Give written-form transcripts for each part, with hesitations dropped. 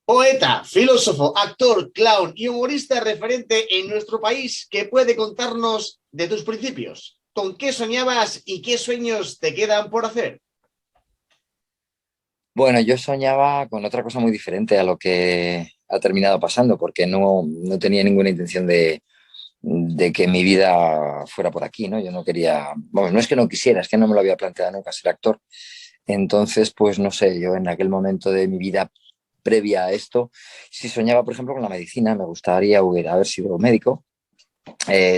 Poeta, filósofo, actor, clown y humorista referente en nuestro país que puede contarnos de tus principios. ¿Con qué soñabas y qué sueños te quedan por hacer? Bueno, yo soñaba con otra cosa muy diferente a lo que ha terminado pasando, porque no tenía ninguna intención de que mi vida fuera por aquí, ¿no? Yo no quería, bueno, no es que no quisiera, es que no me lo había planteado nunca ser actor. Entonces, pues no sé, yo en aquel momento de mi vida previa a esto, si soñaba, por ejemplo, con la medicina, me gustaría hubiera haber sido médico.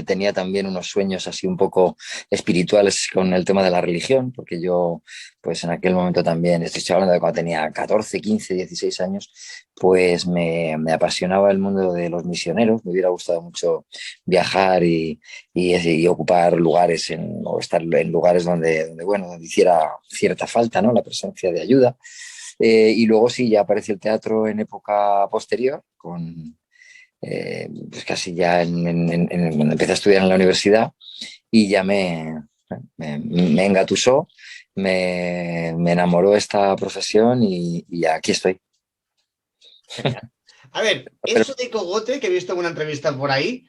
Tenía también unos sueños así un poco espirituales con el tema de la religión, porque yo, pues en aquel momento también, estoy hablando de cuando tenía 14, 15, 16 años, pues me apasionaba el mundo de los misioneros, me hubiera gustado mucho viajar y ocupar lugares o estar en lugares bueno, donde hiciera cierta falta, ¿no? La presencia de ayuda. Y luego sí, ya apareció el teatro en época posterior, pues casi ya cuando empecé a estudiar en la universidad y ya me engatusó, me enamoró esta profesión y aquí estoy. Genial. A ver, Pero eso de cogote que he visto en una entrevista por ahí,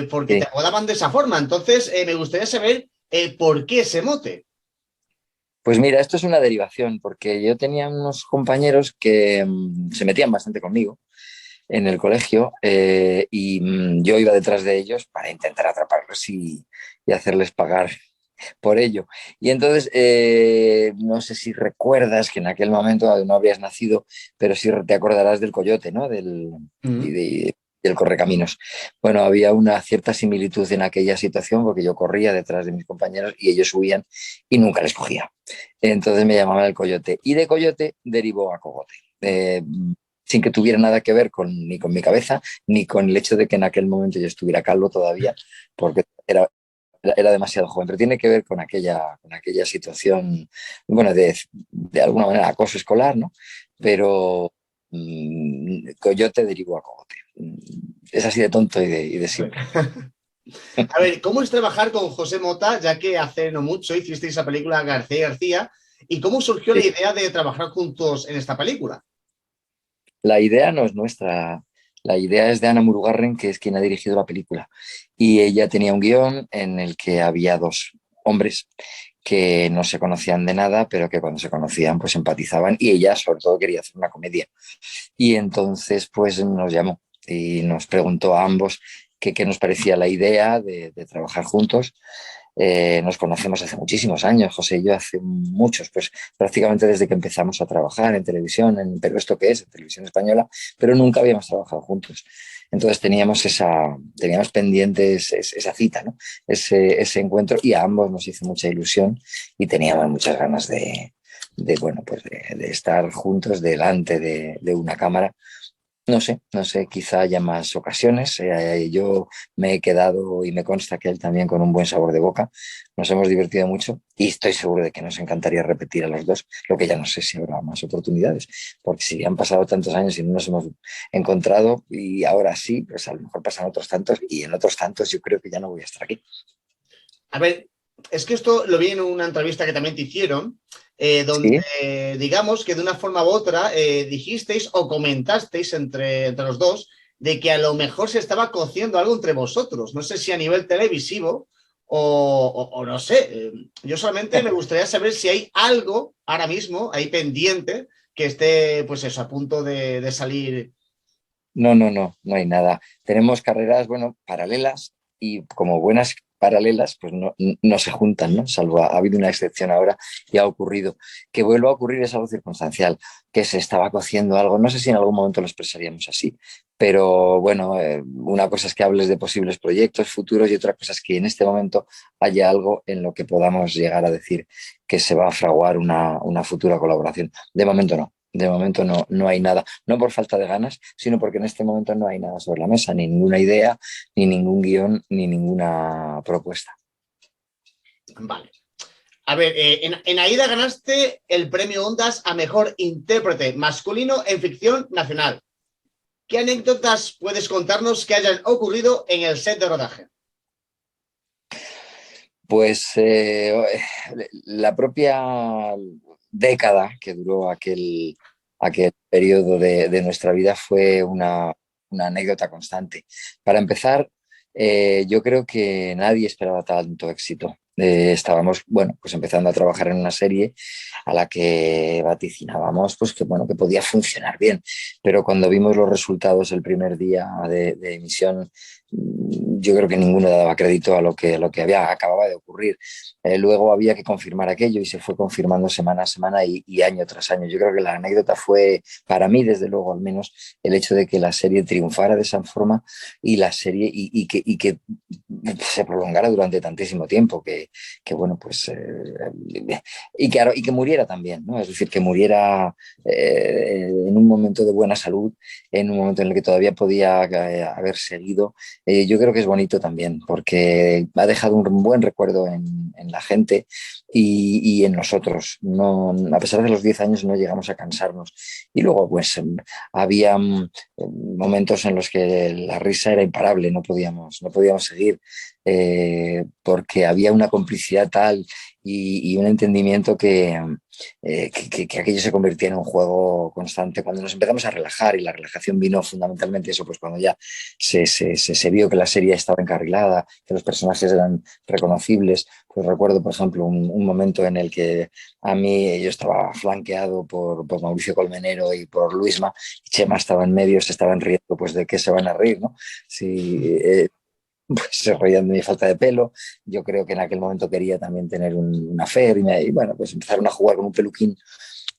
porque te sí, apodaban de esa forma. Entonces, me gustaría saber por qué ese mote. pues mira, esto es una derivación, porque yo tenía unos compañeros que se metían bastante conmigo en el colegio yo iba detrás de ellos para intentar atraparlos y hacerles pagar por ello. Y entonces, no sé si recuerdas que en aquel momento no habrías nacido, pero sí te acordarás del coyote, ¿no? Y Mm. de- del correcaminos. Bueno, había una cierta similitud en aquella situación porque yo corría detrás de mis compañeros y ellos huían y nunca les cogía. Entonces me llamaban el coyote y de coyote derivó a cogote. Sin que tuviera nada que ver ni con mi cabeza, ni con el hecho de que en aquel momento yo estuviera calvo todavía, porque era demasiado joven, pero tiene que ver con aquella situación, bueno, de alguna manera acoso escolar, ¿no? Pero coyote derivó a cogote. Es así de tonto y de simple. A ver, ¿cómo es trabajar con José Mota, ya que hace no mucho hicisteis esa película García García? ¿Y cómo surgió la Sí. idea de trabajar juntos en esta película? La idea no es nuestra, la idea es de Ana Murugarren, que es quien ha dirigido la película. Y ella tenía un guión en el que había dos hombres que no se conocían de nada, pero que cuando se conocían pues empatizaban y ella sobre todo quería hacer una comedia. Y entonces pues nos llamó y nos preguntó a ambos qué nos parecía la idea de trabajar juntos. Nos conocemos hace muchísimos años, José y yo, hace muchos, pues prácticamente desde que empezamos a trabajar en televisión, pero esto qué es, en televisión española, pero nunca habíamos trabajado juntos. Entonces teníamos pendientes esa cita, ¿no? Ese encuentro y a ambos nos hizo mucha ilusión y teníamos muchas ganas bueno, pues de estar juntos delante de una cámara. No sé, quizá haya más ocasiones. Yo me he quedado y me consta que él también con un buen sabor de boca. Nos hemos divertido mucho y estoy seguro de que nos encantaría repetir a los dos, lo que ya no sé si habrá más oportunidades, porque si han pasado tantos años y no nos hemos encontrado y ahora sí, pues a lo mejor pasan otros tantos y en otros tantos yo creo que ya no voy a estar aquí. A ver, es que esto lo vi en una entrevista que también te hicieron, donde Sí, digamos que de una forma u otra dijisteis o comentasteis entre los dos de que a lo mejor se estaba cociendo algo entre vosotros. No sé si a nivel televisivo o no sé. Yo solamente me gustaría saber si hay algo ahora mismo ahí pendiente que esté, pues eso, a punto de salir. no hay nada. Tenemos carreras, bueno, paralelas y como buenas paralelas, pues no se juntan, ¿no? Salvo ha habido una excepción ahora y ha ocurrido. Que vuelva a ocurrir es algo circunstancial, que se estaba cociendo algo. No sé si en algún momento lo expresaríamos así, pero bueno, una cosa es que hables de posibles proyectos futuros y otra cosa es que en este momento haya algo en lo que podamos llegar a decir que se va a fraguar una futura colaboración. De momento no. De momento no hay nada, no por falta de ganas, sino porque en este momento no hay nada sobre la mesa, ni ninguna idea, ni ningún guión, ni ninguna propuesta. Vale. A ver, en Aida ganaste el premio Ondas a mejor intérprete masculino en ficción nacional. ¿Qué anécdotas puedes contarnos que hayan ocurrido en el set de rodaje? Pues la propia década que duró aquel periodo de nuestra vida fue una anécdota constante. Para empezar, yo creo que nadie esperaba tanto éxito. Estábamos, bueno, pues empezando a trabajar en una serie a la que vaticinábamos pues que, bueno, que podía funcionar bien, pero cuando vimos los resultados el primer día de emisión, yo creo que ninguno daba crédito a lo que acababa de ocurrir. Luego había que confirmar aquello y se fue confirmando semana a semana y año tras año. Yo creo que la anécdota fue, para mí desde luego al menos, el hecho de que la serie triunfara de esa forma y la serie y que se prolongara durante tantísimo tiempo, que bueno, pues y que muriera también, ¿no? Es decir, que muriera en un momento de buena salud, en un momento en el que todavía podía haber seguido. Yo creo que es bonito también, porque ha dejado un buen recuerdo en la gente y en nosotros. No, a pesar de los 10 años no llegamos a cansarnos. Y luego, pues, había momentos en los que la risa era imparable, no podíamos seguir, porque había una complicidad tal y un entendimiento que aquello se convirtiera en un juego constante. Cuando nos empezamos a relajar, y la relajación vino fundamentalmente eso, pues cuando ya se vio que la serie estaba encarrilada, que los personajes eran reconocibles. Pues recuerdo, por ejemplo, un momento en el que a mí yo estaba flanqueado por Mauricio Colmenero y por Luisma, y Chema estaba en medio, se estaban riendo, pues de qué se van a reír, ¿no? Si, pues se reían de mi falta de pelo. Yo creo que en aquel momento quería también tener una affair y bueno, pues empezaron a jugar con un peluquín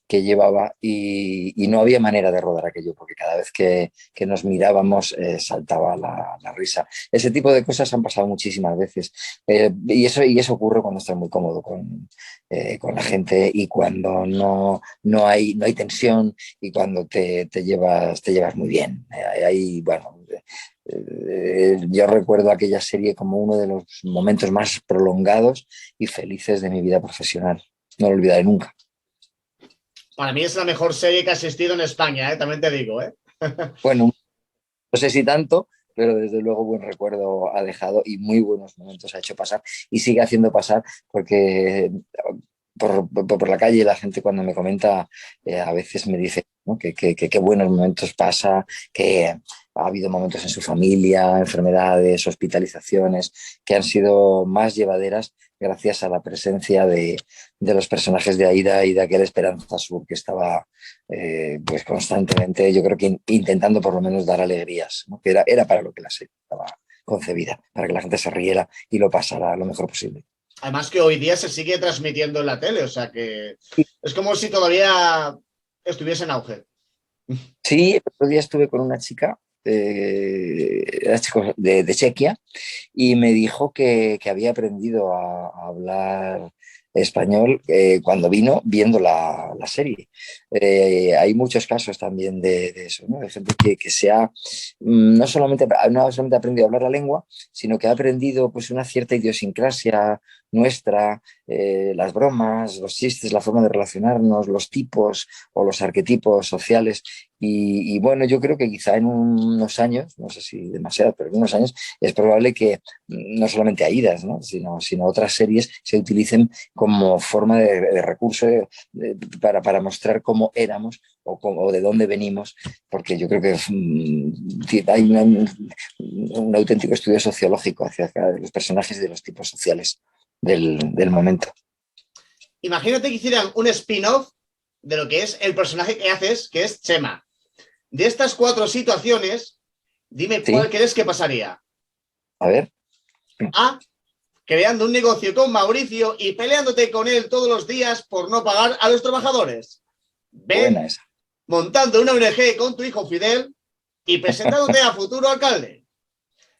que llevaba y no había manera de rodar aquello porque cada vez que nos mirábamos saltaba la risa. Ese tipo de cosas han pasado muchísimas veces y eso ocurre cuando estás muy cómodo con la gente y cuando no hay tensión y cuando te llevas muy bien. Ahí, bueno, yo recuerdo aquella serie como uno de los momentos más prolongados y felices de mi vida profesional. No lo olvidaré nunca. Para mí es la mejor serie que ha existido en España, también te digo. Bueno, no sé si tanto, pero desde luego buen recuerdo ha dejado y muy buenos momentos ha hecho pasar y sigue haciendo pasar porque por la calle la gente cuando me comenta a veces me dice, ¿no? Que buenos momentos pasa, que ha habido momentos en su familia, enfermedades, hospitalizaciones, que han sido más llevaderas gracias a la presencia de los personajes de Aida y de aquel Esperanza Sur que estaba pues constantemente, yo creo que intentando por lo menos dar alegrías, ¿no? Que era para lo que la serie estaba concebida, para que la gente se riera y lo pasara lo mejor posible. Además que hoy día se sigue transmitiendo en la tele, o sea que es como si todavía estuviese en auge. Sí, el otro día estuve con una chica, era chico de Chequia, y me dijo que había aprendido a hablar español cuando vino viendo la serie. Hay muchos casos también de eso, ¿no? De gente que no solamente ha aprendido a hablar la lengua, sino que ha aprendido pues, una cierta idiosincrasia nuestra, las bromas, los chistes, la forma de relacionarnos, los tipos o los arquetipos sociales. Y bueno, yo creo que quizá en unos años, no sé si demasiado, pero en unos años es probable que no solamente AIDAS, ¿no? Sino otras series se utilicen como forma de recurso para mostrar cómo éramos o de dónde venimos, porque yo creo que hay un auténtico estudio sociológico acerca de los personajes y de los tipos sociales del momento. Imagínate que hicieran un spin-off de lo que es el personaje que haces, que es Chema. De estas 4 situaciones, dime ¿Sí? cuál crees que pasaría. A ver. A, creando un negocio con Mauricio y peleándote con él todos los días por no pagar a los trabajadores. B, Buena esa. montando una ONG con tu hijo Fidel y presentándote a futuro alcalde.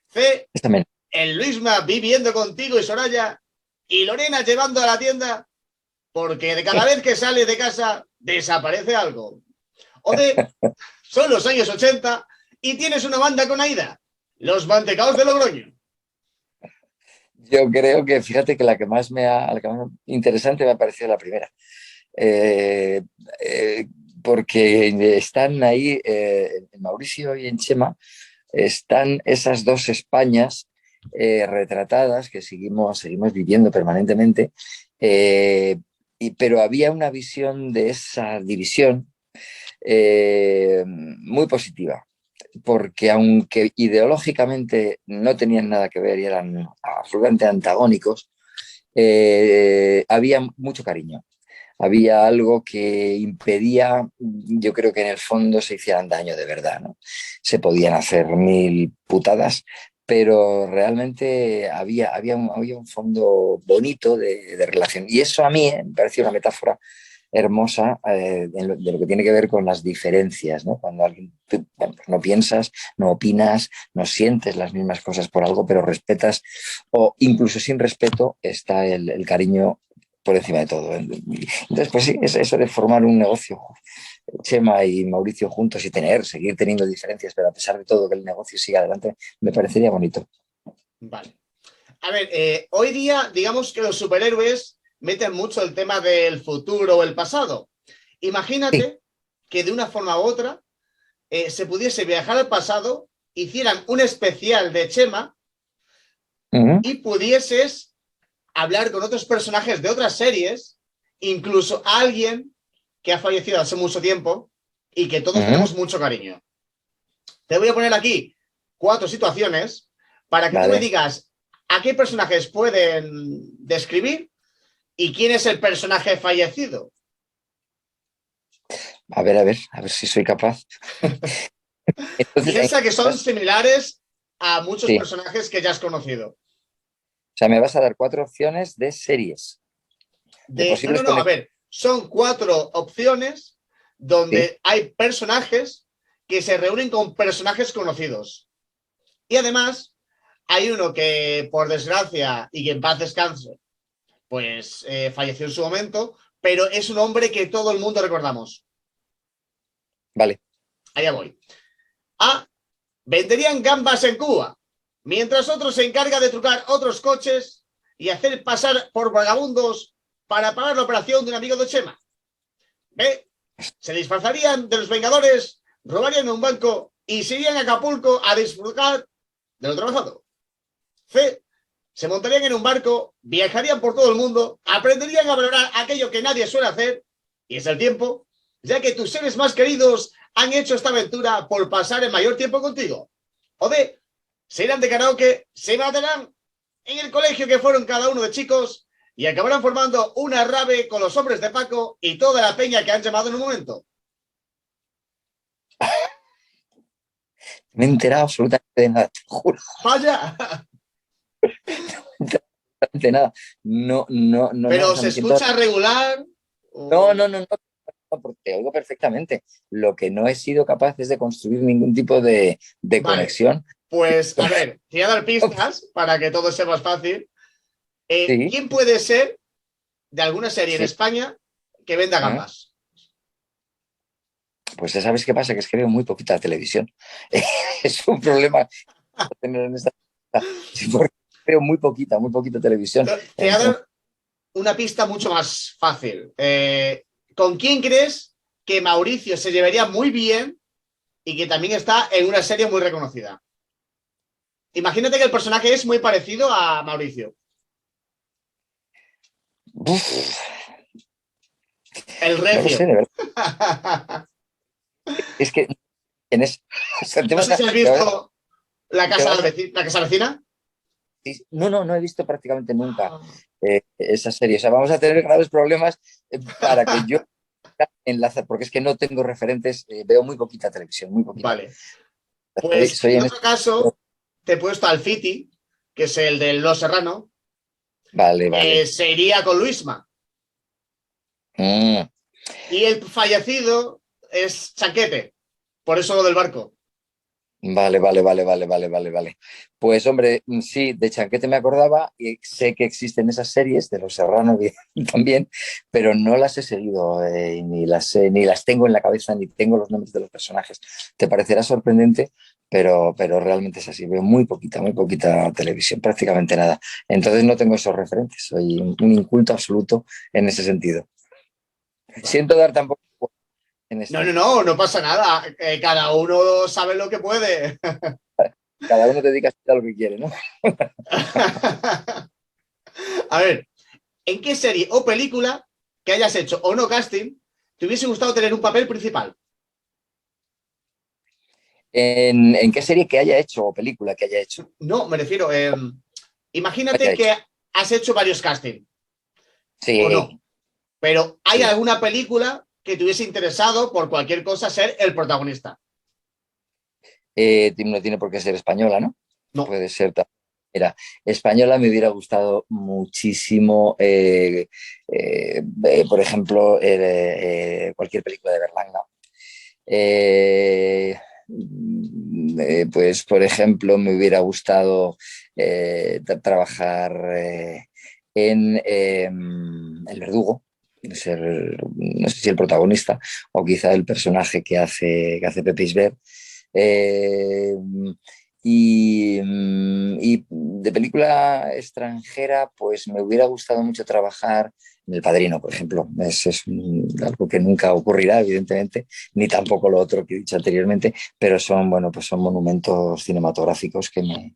C, Esa también. el Luisma viviendo contigo y Soraya y Lorena llevando a la tienda porque de cada vez que sale de casa desaparece algo. O D, son los años 80 y tienes una banda con Aida, los mantecaos de Logroño. Yo creo que, fíjate que la que más interesante me ha parecido la primera. Eh, eh, Porque están ahí, en Mauricio y en Chema, están esas dos Españas retratadas que seguimos viviendo permanentemente, pero había una visión de esa división muy positiva, porque aunque ideológicamente no tenían nada que ver y eran absolutamente antagónicos, había mucho cariño. Había algo que impedía, yo creo que en el fondo se hicieran daño de verdad, ¿no? Se podían hacer mil putadas, pero realmente había un fondo bonito de relación. Y eso a mí me pareció una metáfora hermosa de lo que tiene que ver con las diferencias, ¿no? Cuando alguien, bueno, pues no piensas, no opinas, no sientes las mismas cosas por algo, pero respetas, o incluso sin respeto está el cariño por encima de todo. Entonces, pues sí, es eso de formar un negocio, Chema y Mauricio juntos y seguir teniendo diferencias, pero a pesar de todo que el negocio siga adelante, me parecería bonito. Vale. A ver, hoy día, digamos que los superhéroes meten mucho el tema del futuro o el pasado. Sí. Imagínate que de una forma u otra se pudiese viajar al pasado, hicieran un especial de Chema y pudieses hablar con otros personajes de otras series, incluso a alguien que ha fallecido hace mucho tiempo y que todos tenemos mucho cariño. Te voy a poner aquí 4 situaciones para que tú me Vale. digas a qué personajes pueden describir y quién es el personaje fallecido. A ver si soy capaz. Entonces, Piensa que son similares a muchos sí. personajes que ya has conocido. O sea, me vas a dar 4 opciones de series, de posibles No, a conexiones. ver, son 4 opciones Sí. donde hay personajes que se reúnen con personajes conocidos. Y además, hay uno que, por desgracia, y que en paz descanse, pues falleció en su momento, pero es un hombre que todo el mundo recordamos. Vale. Allá voy. A. Venderían gambas en Cuba, mientras otro se encarga de trucar otros coches y hacer pasar por vagabundos para pagar la operación de un amigo de Chema. B. Se disfrazarían de los Vengadores, robarían un banco y se irían a Acapulco a disfrutar de lo trabajado. C. Se montarían en un barco, viajarían por todo el mundo, aprenderían a valorar aquello que nadie suele hacer, y es el tiempo, ya que tus seres más queridos han hecho esta aventura por pasar el mayor tiempo contigo. O D. Se irán de karaoke, se matarán en el colegio que fueron cada uno de chicos y acabarán formando una rave con los hombres de Paco y toda la peña que han llamado en un momento. Me he enterado absolutamente de nada, te juro. ¡Vaya! De nada. No, no, no, no. O Pero sea, se me siento. escucha regular. No, no, no, no, no, porque te oigo perfectamente. Lo que no he sido capaz es de construir ningún tipo de Vale, conexión. pues a ver, te voy a dar pistas para que todo sea más fácil. Sí, ¿Quién puede ser de alguna serie en sí. España que venda ¿Eh? gambas? Pues ya sabes qué pasa, que es que veo muy poquita televisión. Es un problema tener en esta. Sí, porque veo muy poquita televisión. Te voy a Entonces, dar una pista mucho más fácil. ¿Con quién crees que Mauricio se llevaría muy bien y que también está en una serie muy reconocida? Imagínate que el personaje es muy parecido a Mauricio. uf, El no lo sé, Recio. de verdad. Es que en es, o sea, No sé si has visto te vas a- La Casa Vecina. no, no, no he visto prácticamente nunca esa serie. O sea, vamos a tener graves problemas para que yo enlace, porque es que no tengo referentes, veo muy poquita televisión, muy poquita. Vale. Pues Soy en en otro caso, te he puesto al Fiti, que es el de Los Serrano, Vale, vale. se iría con Luisma. Mm, Y el fallecido es Chanquete, por eso lo del barco. vale, vale, vale, vale, vale, vale, vale. Pues hombre, sí, de Chanquete me acordaba y sé que existen esas series de Los Serrano también, pero no las he seguido, ni las tengo en la cabeza, ni tengo los nombres de los personajes. Te parecerá sorprendente, pero realmente es así. Veo muy poquita televisión, prácticamente nada. Entonces no tengo esos referentes. Soy un inculto absoluto en ese sentido. Vale. Siento dar tampoco en No, esto. no pasa nada. Cada uno sabe lo que puede. Cada uno dedica a lo que quiere, ¿no? A ver, ¿en qué serie o película que hayas hecho o no casting te hubiese gustado tener un papel principal? ¿En qué serie que haya hecho o película que haya hecho? No, me refiero, Haya imagínate hecho. que has hecho varios castings, o Sí, no, pero ¿hay sí. alguna película que te hubiese interesado por cualquier cosa ser el protagonista? No tiene por qué ser española, ¿no? No, Puede ser también. Mira, española me hubiera gustado muchísimo, por ejemplo, cualquier película de Berlanga. Eh, pues, por ejemplo, me hubiera gustado trabajar en El Verdugo, no sé si el protagonista o quizá el personaje que hace Pepe Isbert. Eh, y de película extranjera, pues me hubiera gustado mucho trabajar en El Padrino, por ejemplo. Algo que nunca ocurrirá, evidentemente, ni tampoco lo otro que he dicho anteriormente, pero son, bueno, pues son monumentos cinematográficos bueno,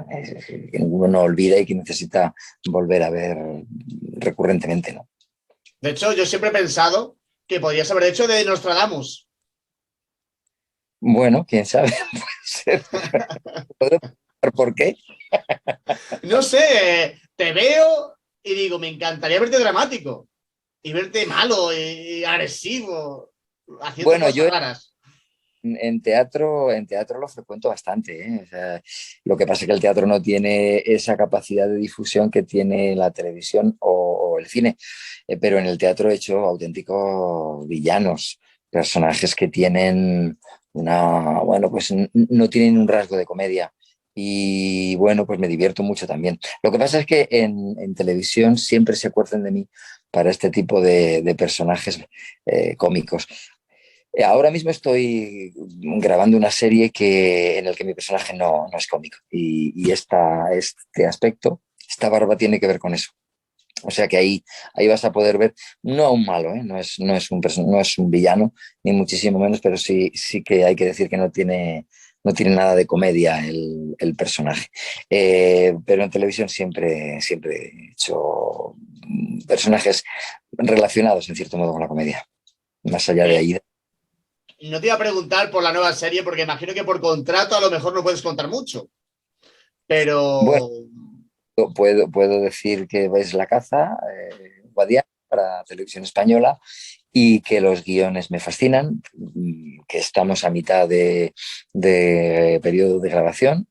que uno no olvida y que necesita volver a ver recurrentemente, ¿no? de hecho, yo siempre he pensado que podrías haber hecho de Nostradamus. Bueno, quién sabe, puede ser. ¿Puedo explicar por qué? No sé, te veo y digo, me encantaría verte dramático y verte malo y agresivo, haciendo Bueno, cosas yo raras. en teatro lo frecuento bastante, ¿eh? O sea, lo que pasa es que el teatro no tiene esa capacidad de difusión que tiene la televisión o el cine. Pero en el teatro he hecho auténticos villanos, personajes que tienen bueno, pues no tienen un rasgo de comedia. Y bueno, pues me divierto mucho también. Lo que pasa es que en televisión siempre se acuerdan de mí para este tipo de personajes cómicos. Ahora mismo estoy grabando una serie en la que mi personaje no es cómico y este aspecto, esta barba tiene que ver con eso. O sea que ahí vas a poder ver, no a un malo, ¿eh? No es un villano, ni muchísimo menos, pero sí que hay que decir que no tiene nada de comedia el personaje. Pero en televisión siempre he hecho personajes relacionados en cierto modo con la comedia. Más allá de Eh, ahí. no te iba a preguntar por la nueva serie porque imagino que por contrato a lo mejor no puedes contar mucho, Bueno, pero puedo decir que ves La Caza, Guadiana, para Televisión Española, y que los guiones me fascinan, que estamos a mitad de periodo de grabación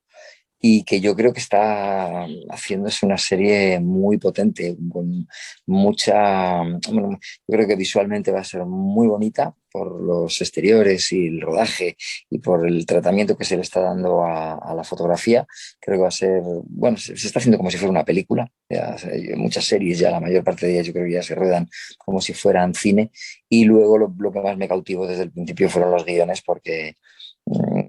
y que yo creo que está haciéndose una serie muy potente, con bueno, yo creo que visualmente va a ser muy bonita por los exteriores y el rodaje y por el tratamiento que se le está dando a la fotografía. Creo que va a ser, bueno, se está haciendo como si fuera una película. Ya, muchas series, ya la mayor parte de ellas yo creo que ya se ruedan como si fueran cine. Y luego lo que más me cautivó desde el principio fueron los guiones porque mm,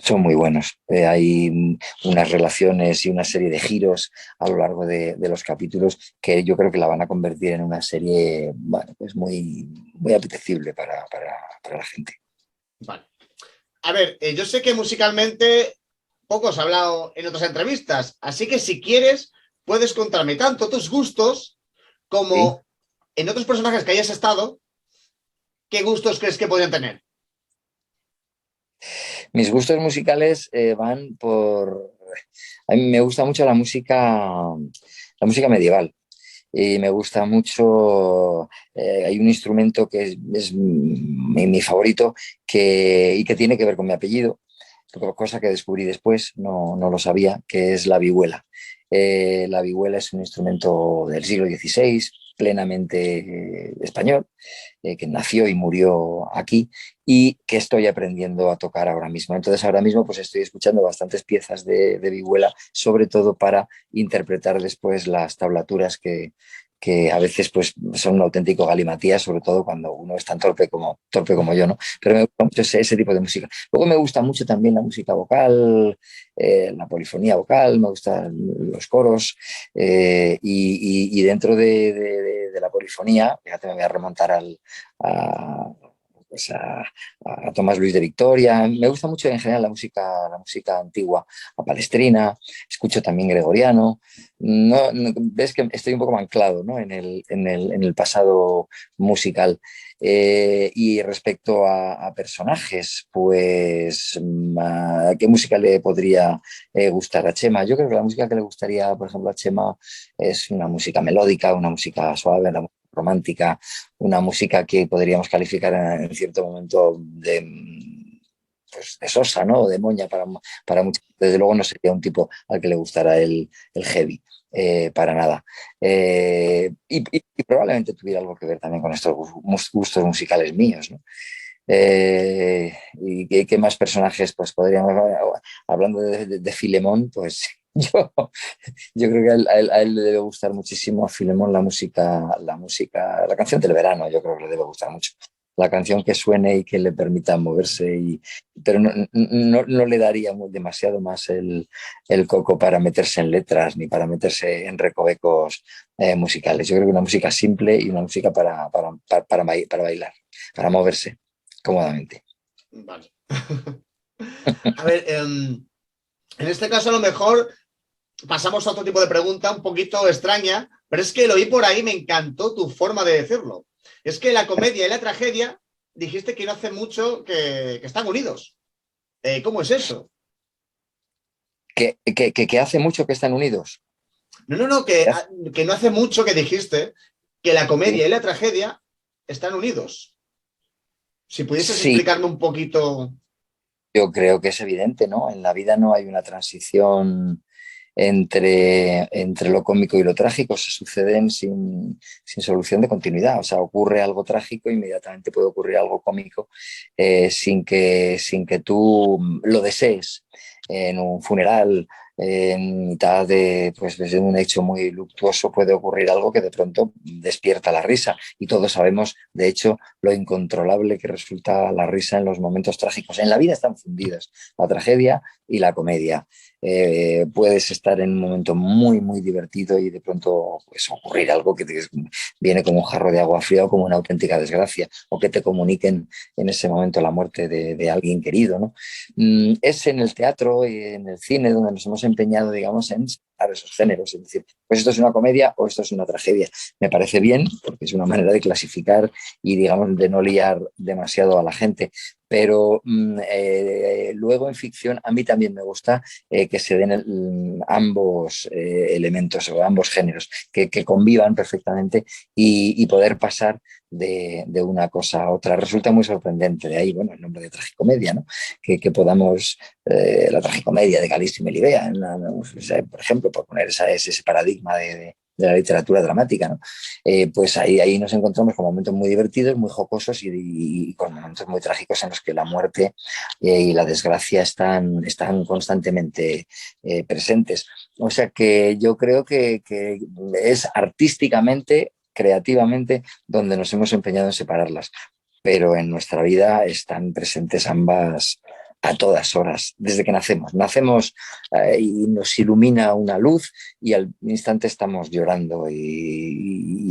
son muy buenos. Hay unas relaciones y una serie de giros a lo largo de los capítulos que yo creo que la van a convertir en una serie, bueno, pues muy apetecible para la gente. vale. A ver, yo sé que musicalmente poco se ha hablado en otras entrevistas, así que si quieres puedes contarme tanto tus gustos ¿Sí? como en otros personajes que hayas estado, qué gustos crees que podrían tener. Mis gustos musicales van por... A mí me gusta mucho la música medieval. Y me gusta mucho, hay un instrumento que es mi favorito y que tiene que ver con mi apellido, cosa que descubrí después, no lo sabía, que es la vihuela. La vihuela es un instrumento del siglo XVI, plenamente español, que nació y murió aquí y que estoy aprendiendo a tocar ahora mismo. Entonces ahora mismo pues estoy escuchando bastantes piezas de vihuela, sobre todo para interpretar después las tablaturas que a veces pues son un auténtico galimatías, sobre todo cuando uno es tan torpe como yo, ¿no? Pero me gusta mucho ese tipo de música. Luego me gusta mucho también la música vocal, la polifonía vocal, me gustan los coros, y dentro de la polifonía, fíjate, me voy a remontar a pues a Tomás Luis de Victoria. Me gusta mucho en general la música antigua, a Palestrina, escucho también gregoriano. Ves que estoy un poco anclado, ¿no? En el pasado musical. Y respecto a personajes, pues, ¿qué música le podría gustar a Chema? Yo creo que la música que le gustaría, por ejemplo, a Chema es una música melódica, una música suave, una música romántica, una música que podríamos calificar en cierto momento pues de sosa, ¿no? O de moña para muchos. Desde luego no sería un tipo al que le gustara el heavy, para nada. Y probablemente tuviera algo que ver también con estos gustos musicales míos, ¿no? ¿Y qué más personajes? Pues podríamos, hablando de Filemón, pues yo creo que a él le debe gustar muchísimo a Filemón la canción del verano, yo creo que le debe gustar mucho. La canción que suene y que le permita moverse, pero no le daría demasiado más el coco para meterse en letras ni para meterse en recovecos musicales. Yo creo que una música simple y una música para bailar, para moverse cómodamente. Vale. A ver, en este caso a lo mejor pasamos a otro tipo de pregunta un poquito extraña, pero es que lo oí por ahí, me encantó tu forma de decirlo. Es que la comedia y la tragedia dijiste que no hace mucho que están unidos. ¿Cómo es eso? Que hace mucho que están unidos. No, que no hace mucho que dijiste que la comedia y la tragedia están unidos. Si pudieses Sí, explicarme un poquito. yo creo que es evidente, ¿no? En la vida no hay una transición entre lo cómico y lo trágico, se suceden sin solución de continuidad. O sea, ocurre algo trágico, inmediatamente puede ocurrir algo cómico, sin que tú lo desees. En un funeral, en mitad pues, de un hecho muy luctuoso, puede ocurrir algo que de pronto despierta la risa. Y todos sabemos, de hecho, lo incontrolable que resulta la risa en los momentos trágicos. En la vida están fundidas la tragedia y la comedia. Puedes estar en un momento muy, muy divertido y de pronto pues, ocurrir algo que viene como un jarro de agua fría o como una auténtica desgracia, o que te comuniquen en ese momento la muerte de alguien querido, ¿no? Es en el teatro y en el cine donde nos hemos empeñado, digamos, en separar esos géneros, es decir, pues esto es una comedia o esto es una tragedia. Me parece bien porque es una manera de clasificar y, digamos, de no liar demasiado a la gente. Pero luego en ficción a mí también me gusta que se den ambos elementos o ambos géneros, que convivan perfectamente y poder pasar de una cosa a otra. Resulta muy sorprendente, de ahí, bueno, el nombre de tragicomedia, ¿no? Que podamos, la tragicomedia de Calixto y Melibea, por ejemplo, por poner ese paradigma de la literatura dramática, ¿no? Pues ahí nos encontramos con momentos muy divertidos, muy jocosos y con momentos muy trágicos en los que la muerte y la desgracia están constantemente presentes. O sea que yo creo que es artísticamente, creativamente, donde nos hemos empeñado en separarlas, pero en nuestra vida están presentes ambas a todas horas, desde que nacemos. Nacemos y nos ilumina una luz y al instante estamos llorando y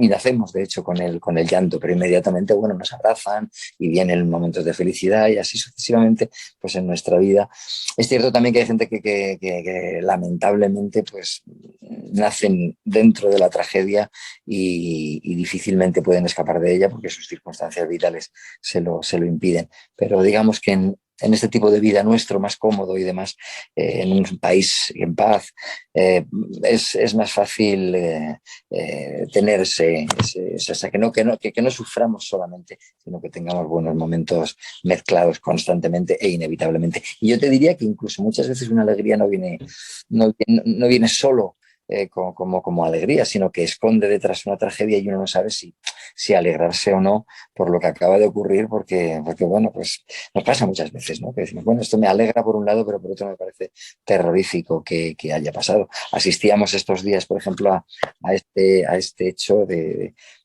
nacemos, de hecho, con el llanto, pero inmediatamente, bueno, nos abrazan y vienen momentos de felicidad y así sucesivamente, pues en nuestra vida. Es cierto también que hay gente que lamentablemente, pues nacen dentro de la tragedia y difícilmente pueden escapar de ella porque sus circunstancias vitales se lo impiden. Pero digamos que en este tipo de vida nuestro, más cómodo y demás, en un país en paz, es más fácil tenerse, o sea, que no suframos solamente, sino que tengamos buenos momentos mezclados constantemente e inevitablemente. Y yo te diría que incluso muchas veces una alegría no viene solo como alegría, sino que esconde detrás una tragedia y uno no sabe si alegrarse o no por lo que acaba de ocurrir, porque bueno, pues nos pasa muchas veces, ¿no? Que decimos, bueno, esto me alegra por un lado, pero por otro me parece terrorífico que haya pasado. Asistíamos estos días, por ejemplo, a este hecho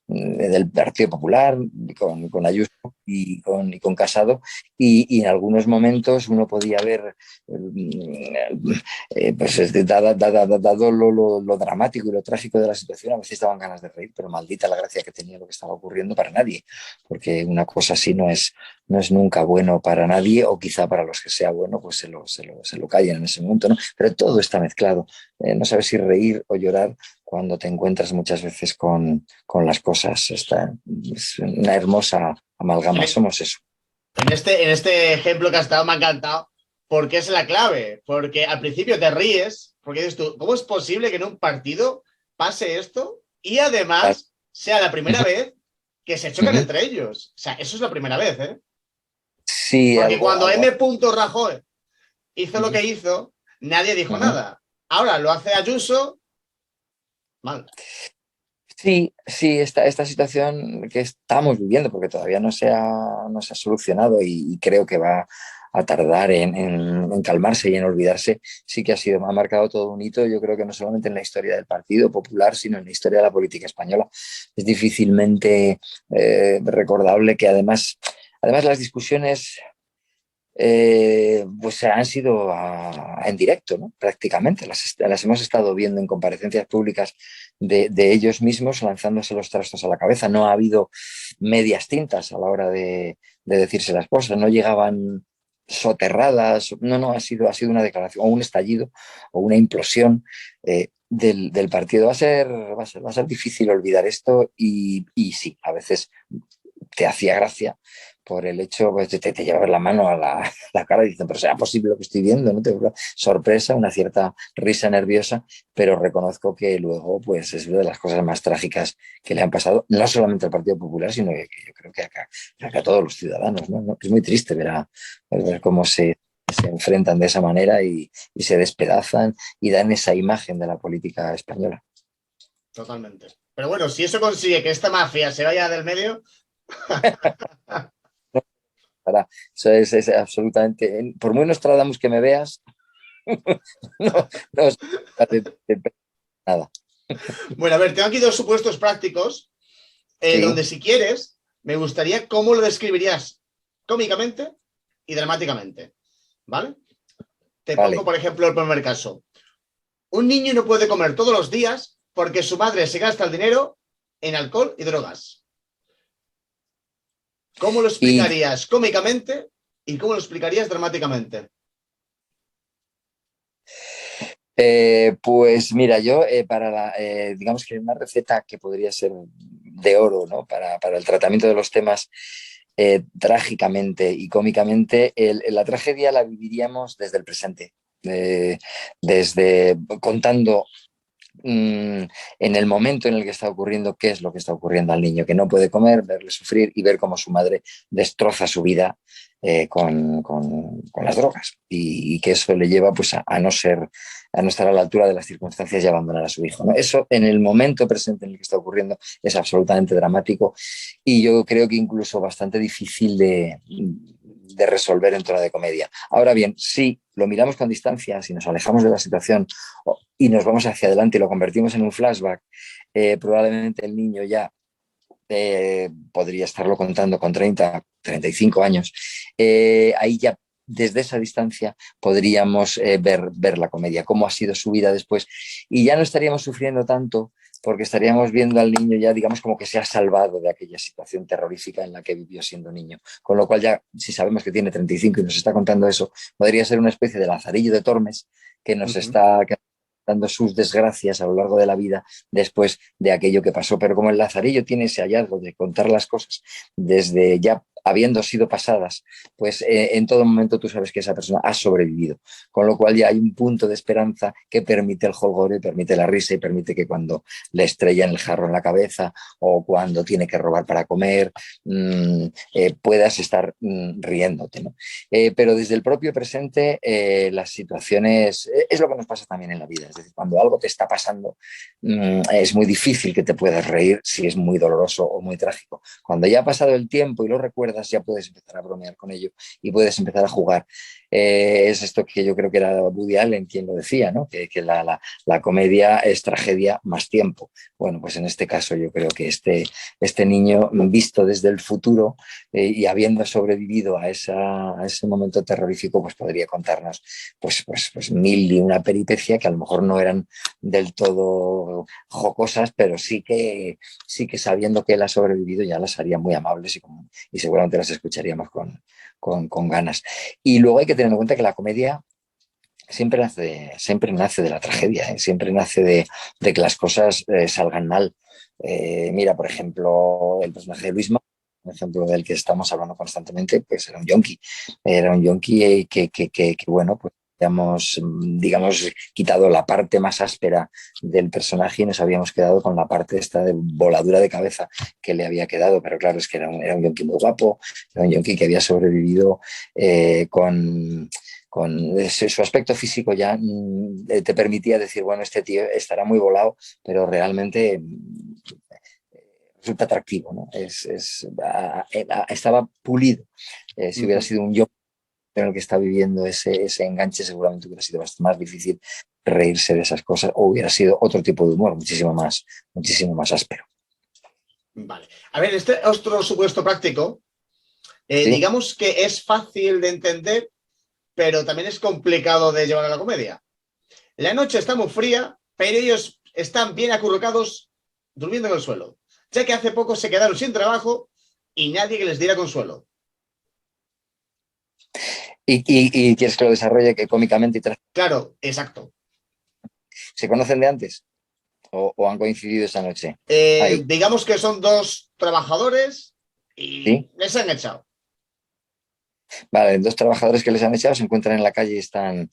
del Partido Popular, con Ayuso y con Casado, y en algunos momentos uno podía ver, pues dado lo dramático y lo trágico de la situación, a veces daban ganas de reír, pero maldita la gracia que tenía lo que estaba ocurriendo para nadie, porque una cosa así no es nunca bueno para nadie, o quizá para los que sea bueno, pues se lo callen en ese momento, ¿no? Pero todo está mezclado. No sabes si reír o llorar cuando te encuentras muchas veces con las cosas. Es una hermosa amalgama, somos eso. En este ejemplo que has dado me ha encantado, porque es la clave. Porque al principio te ríes, porque dices tú, ¿cómo es posible que en un partido pase esto? Y además sea la primera vez que se chocan entre ellos. O sea, eso es la primera vez, ¿eh? Sí, Porque cuando algo. M. Rajoy hizo lo que hizo, nadie dijo nada. Ahora lo hace Ayuso, mal. Sí, sí, esta situación que estamos viviendo, porque todavía no se ha solucionado y creo que va a tardar en calmarse y en olvidarse, sí que ha marcado todo un hito, yo creo que no solamente en la historia del Partido Popular, sino en la historia de la política española. Es difícilmente recordable que además las discusiones pues han sido en directo, ¿no? Prácticamente. Las hemos estado viendo en comparecencias públicas de ellos mismos lanzándose los trastos a la cabeza. No ha habido medias tintas a la hora de decirse las cosas, no llegaban soterradas, no, ha sido una declaración o un estallido o una implosión del partido. Va a ser difícil olvidar esto y sí, a veces te hacía gracia por el hecho, pues te llevas la mano a la cara y dicen, pero será posible lo que estoy viendo, ¿no? Sorpresa, una cierta risa nerviosa, pero reconozco que luego, pues es una de las cosas más trágicas que le han pasado, no solamente al Partido Popular, sino que yo creo que a todos los ciudadanos, ¿no? Es muy triste ver cómo se enfrentan de esa manera y se despedazan y dan esa imagen de la política española. Totalmente. Pero bueno, si eso consigue que esta mafia se vaya del medio. Eso es absolutamente. Por muy Nostradamus que me veas, no, no nada. Bueno, a ver, tengo aquí dos supuestos prácticos Sí, donde si quieres, me gustaría cómo lo describirías cómicamente y dramáticamente. ¿Vale? Te pongo, vale. por ejemplo, el primer caso. Un niño no puede comer todos los días porque su madre se gasta el dinero en alcohol y drogas. ¿Cómo lo Y explicarías cómicamente y cómo lo explicarías dramáticamente? pues mira, yo digamos que una receta que podría ser de oro, ¿no? Para el tratamiento de los temas trágicamente y cómicamente, la tragedia la viviríamos desde el presente, desde contando en el momento en el que está ocurriendo qué es lo que está ocurriendo al niño, que no puede comer, verle sufrir y ver cómo su madre destroza su vida con las drogas y que eso le lleva pues, a no estar a la altura de las circunstancias y abandonar a su hijo, ¿no? Eso en el momento presente en el que está ocurriendo es absolutamente dramático y yo creo que incluso bastante difícil de resolver en tono de comedia. Ahora bien, si lo miramos con distancia, si nos alejamos de la situación y nos vamos hacia adelante y lo convertimos en un flashback, probablemente el niño ya podría estarlo contando con 35 años. Ahí ya desde esa distancia podríamos ver la comedia, cómo ha sido su vida después. Y ya no estaríamos sufriendo tanto porque estaríamos viendo al niño ya, digamos, como que se ha salvado de aquella situación terrorífica en la que vivió siendo niño. Con lo cual ya, si sabemos que tiene 35 y nos está contando eso, podría ser una especie de Lazarillo de Tormes que nos está dando sus desgracias a lo largo de la vida después de aquello que pasó. Pero como el Lazarillo tiene ese hallazgo de contar las cosas desde ya habiendo sido pasadas, pues en todo momento tú sabes que esa persona ha sobrevivido. Con lo cual ya hay un punto de esperanza que permite el jolgorio, permite la risa y permite que cuando le estrellan el jarro en la cabeza o cuando tiene que robar para comer, puedas estar riéndote, ¿no? Pero desde el propio presente, las situaciones, es lo que nos pasa también en la vida. Es decir, cuando algo te está pasando, es muy difícil que te puedas reír si es muy doloroso o muy trágico. Cuando ya ha pasado el tiempo y lo recuerdas, ya puedes empezar a bromear con ello y puedes empezar a jugar. Es esto que yo creo que era Woody Allen quien lo decía, ¿no? Que la comedia es tragedia más tiempo. Bueno, pues en este caso yo creo que este niño, visto desde el futuro y habiendo sobrevivido a ese momento terrorífico, pues podría contarnos pues mil y una peripecia que a lo mejor no eran del todo jocosas, pero sí que sabiendo que él ha sobrevivido ya las haría muy amables y seguramente las escucharíamos con ganas. Y luego hay que tener en cuenta que la comedia siempre nace de la tragedia, ¿eh? Siempre nace de que las cosas salgan mal. Mira, por ejemplo, el personaje de Luisma, un ejemplo del que estamos hablando constantemente, pues era un yonki bueno, pues digamos, quitado la parte más áspera del personaje y nos habíamos quedado con la parte esta de voladura de cabeza que le había quedado, pero claro, es que era un yonki muy guapo, era un yonki que había sobrevivido con su aspecto físico ya te permitía decir, bueno, este tío estará muy volado, pero realmente resulta atractivo, ¿no? Estaba pulido. Si hubiera sido un yo en el que está viviendo ese enganche, seguramente hubiera sido bastante más difícil reírse de esas cosas o hubiera sido otro tipo de humor, muchísimo más áspero. Vale. A ver, este otro supuesto práctico, ¿Sí? digamos que es fácil de entender, pero también es complicado de llevar a la comedia. La noche está muy fría, pero ellos están bien acurrucados durmiendo en el suelo, ya que hace poco se quedaron sin trabajo y nadie que les diera consuelo. Y quieres que lo desarrolle que cómicamente Claro, exacto. ¿Se conocen de antes o han coincidido esa noche? Ahí, Digamos que son dos trabajadores y ¿sí? les han echado. Vale, dos trabajadores que les han echado se encuentran en la calle y están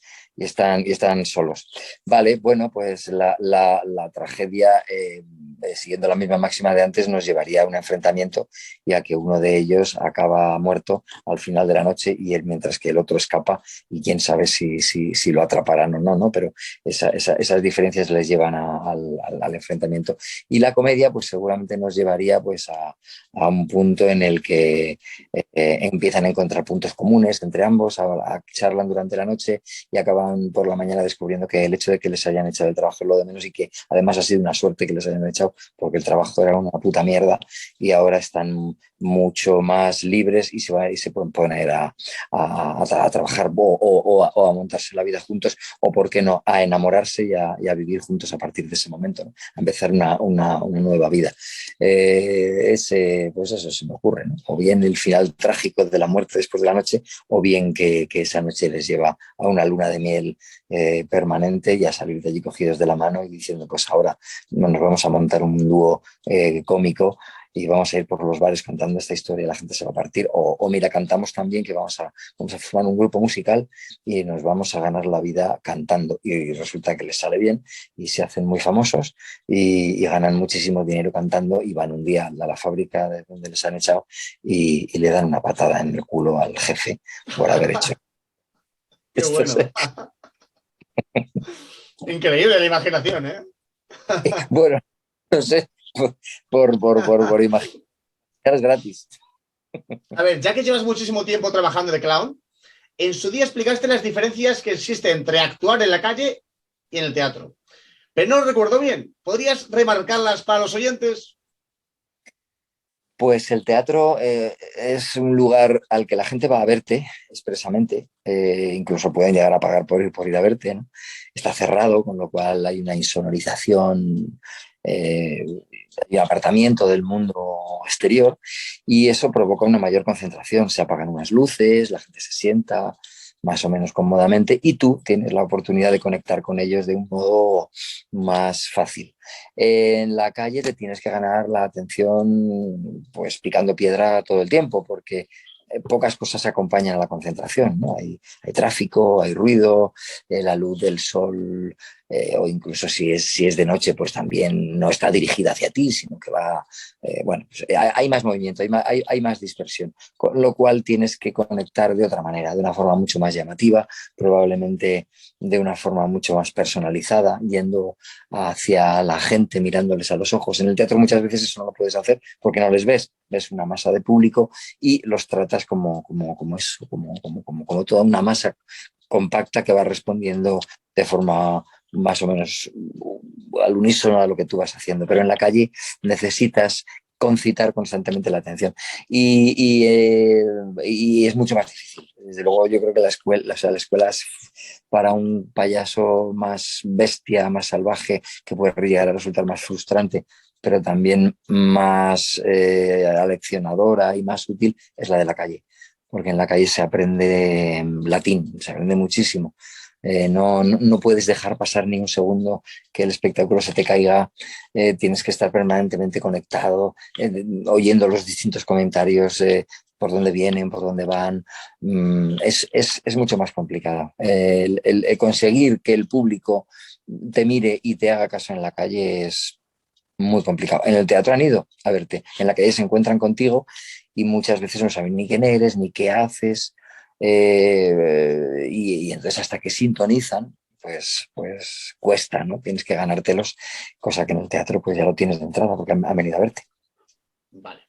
solos. Vale, bueno, pues la tragedia, siguiendo la misma máxima de antes, nos llevaría a un enfrentamiento y a que uno de ellos acaba muerto al final de la noche mientras que el otro escapa y quién sabe si lo atraparán o no, ¿no? Pero esas diferencias les llevan al enfrentamiento. Y la comedia, pues seguramente nos llevaría pues a un punto en el que empiezan a encontrar puntos comunes entre ambos, charlan durante la noche y acaban por la mañana descubriendo que el hecho de que les hayan echado el trabajo es lo de menos y que además ha sido una suerte que les hayan echado porque el trabajo era una puta mierda y ahora están mucho más libres y se pueden poner a trabajar o a montarse la vida juntos o, por qué no, a enamorarse y a vivir juntos a partir de ese momento, ¿no? A empezar una nueva vida. Pues eso se me ocurre, ¿no? O bien el final trágico de la muerte después de la noche, o bien que esa noche les lleva a una luna de miel permanente y a salir de allí cogidos de la mano y diciendo, pues ahora nos vamos a montar un dúo cómico y vamos a ir por los bares contando esta historia y la gente se va a partir. O mira, cantamos también que vamos a formar un grupo musical y nos vamos a ganar la vida cantando. Y resulta que les sale bien y se hacen muy famosos y ganan muchísimo dinero cantando y van un día a la fábrica de donde les han echado y le dan una patada en el culo al jefe por haber hecho Qué esto. bueno. Increíble la imaginación, ¿eh? Bueno, no sé, por imaginar es gratis. A ver, ya que llevas muchísimo tiempo trabajando de clown, en su día explicaste las diferencias que existen entre actuar en la calle y en el teatro. Pero no lo recuerdo bien. ¿Podrías remarcarlas para los oyentes? Pues el teatro es un lugar al que la gente va a verte expresamente, incluso pueden llegar a pagar por ir a verte, ¿no? Está cerrado, con lo cual hay una insonorización y apartamiento del mundo exterior y eso provoca una mayor concentración. Se apagan unas luces, la gente se sienta más o menos cómodamente y tú tienes la oportunidad de conectar con ellos de un modo más fácil. En la calle te tienes que ganar la atención pues picando piedra todo el tiempo porque pocas cosas acompañan a la concentración, ¿no? Hay tráfico, hay ruido, la luz del sol o incluso si es de noche, pues también no está dirigida hacia ti, sino que va, bueno, pues hay más movimiento, hay más dispersión, con lo cual tienes que conectar de otra manera, de una forma mucho más llamativa, probablemente de una forma mucho más personalizada, yendo hacia la gente, mirándoles a los ojos. En el teatro muchas veces eso no lo puedes hacer porque no les ves una masa de público y los tratas como eso, como toda una masa compacta que va respondiendo de forma más o menos al unísono a lo que tú vas haciendo. Pero en la calle necesitas concitar constantemente la atención y es mucho más difícil. Desde luego yo creo que la escuela es para un payaso más bestia, más salvaje, que puede llegar a resultar más frustrante, pero también más aleccionadora y más útil, es la de la calle, porque en la calle se aprende latín, se aprende muchísimo. No puedes dejar pasar ni un segundo que el espectáculo se te caiga, tienes que estar permanentemente conectado, oyendo los distintos comentarios, por dónde vienen, por dónde van. Es mucho más complicado. El conseguir que el público te mire y te haga caso en la calle es muy complicado. En el teatro han ido a verte, en la calle se encuentran contigo y muchas veces no saben ni quién eres, ni qué haces, y entonces hasta que sintonizan, pues cuesta, ¿no? Tienes que ganártelos, cosa que en el teatro pues ya lo tienes de entrada porque han venido a verte. Vale.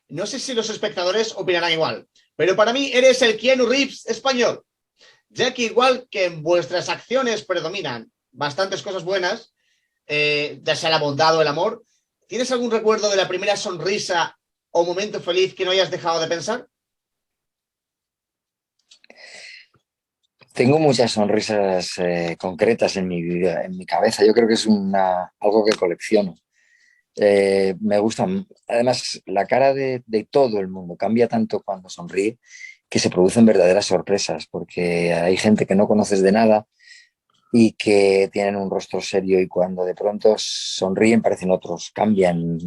No sé si los espectadores opinarán igual, pero para mí eres el Keanu Reeves español, ya que igual que en vuestras acciones predominan bastantes cosas buenas, ya sea la bondad o el amor, ¿tienes algún recuerdo de la primera sonrisa o momento feliz que no hayas dejado de pensar? Tengo muchas sonrisas concretas en mi vida, en mi cabeza. Yo creo que es algo que colecciono. Me gusta, además, la cara de todo el mundo cambia tanto cuando sonríe que se producen verdaderas sorpresas, porque hay gente que no conoces de nada y que tienen un rostro serio y cuando de pronto sonríen parecen otros, cambian,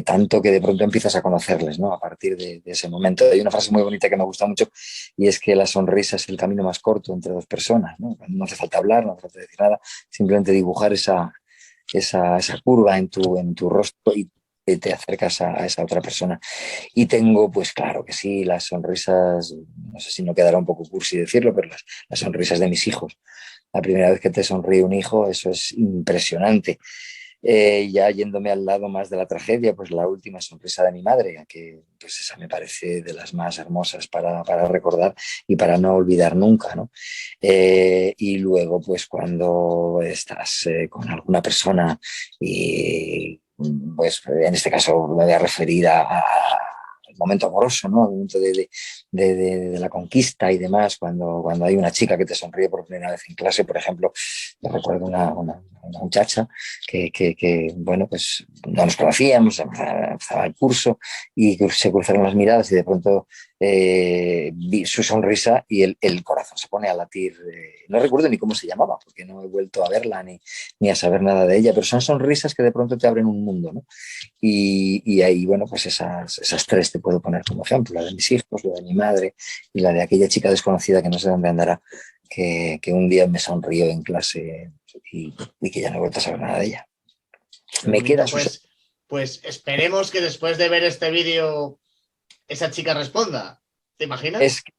tanto que de pronto empiezas a conocerles, ¿no? A partir de ese momento. Hay una frase muy bonita que me gusta mucho y es que la sonrisa es el camino más corto entre dos personas, ¿no? No hace falta hablar, no hace falta decir nada, simplemente dibujar esa curva en tu rostro y te acercas a esa otra persona. Y tengo, pues claro que sí, las sonrisas, no sé si no quedará un poco cursi decirlo, pero las sonrisas de mis hijos. La primera vez que te sonríe un hijo, eso es impresionante. Ya yéndome al lado más de la tragedia, pues la última sonrisa de mi madre, que pues esa me parece de las más hermosas para recordar y para no olvidar nunca, ¿no? Y luego, pues cuando estás con alguna persona y pues en este caso me voy a referir al momento amoroso, ¿no? Al momento de la conquista y demás, cuando hay una chica que te sonríe por primera vez en clase, por ejemplo, yo recuerdo una muchacha bueno, pues no nos conocíamos, empezaba el curso y se cruzaron las miradas y de pronto vi su sonrisa y el corazón se pone a latir. No recuerdo ni cómo se llamaba, porque no he vuelto a verla ni a saber nada de ella, pero son sonrisas que de pronto te abren un mundo, ¿no? Y ahí, bueno, pues esas tres te puedo poner como ejemplo, la de mis hijos, la de mi madre y la de aquella chica desconocida que no sé dónde andará, que un día me sonrió en clase y que ya no he vuelto a saber nada de ella. Qué Me queda bonito, su... pues esperemos que después de ver este vídeo esa chica responda. ¿Te imaginas? Es que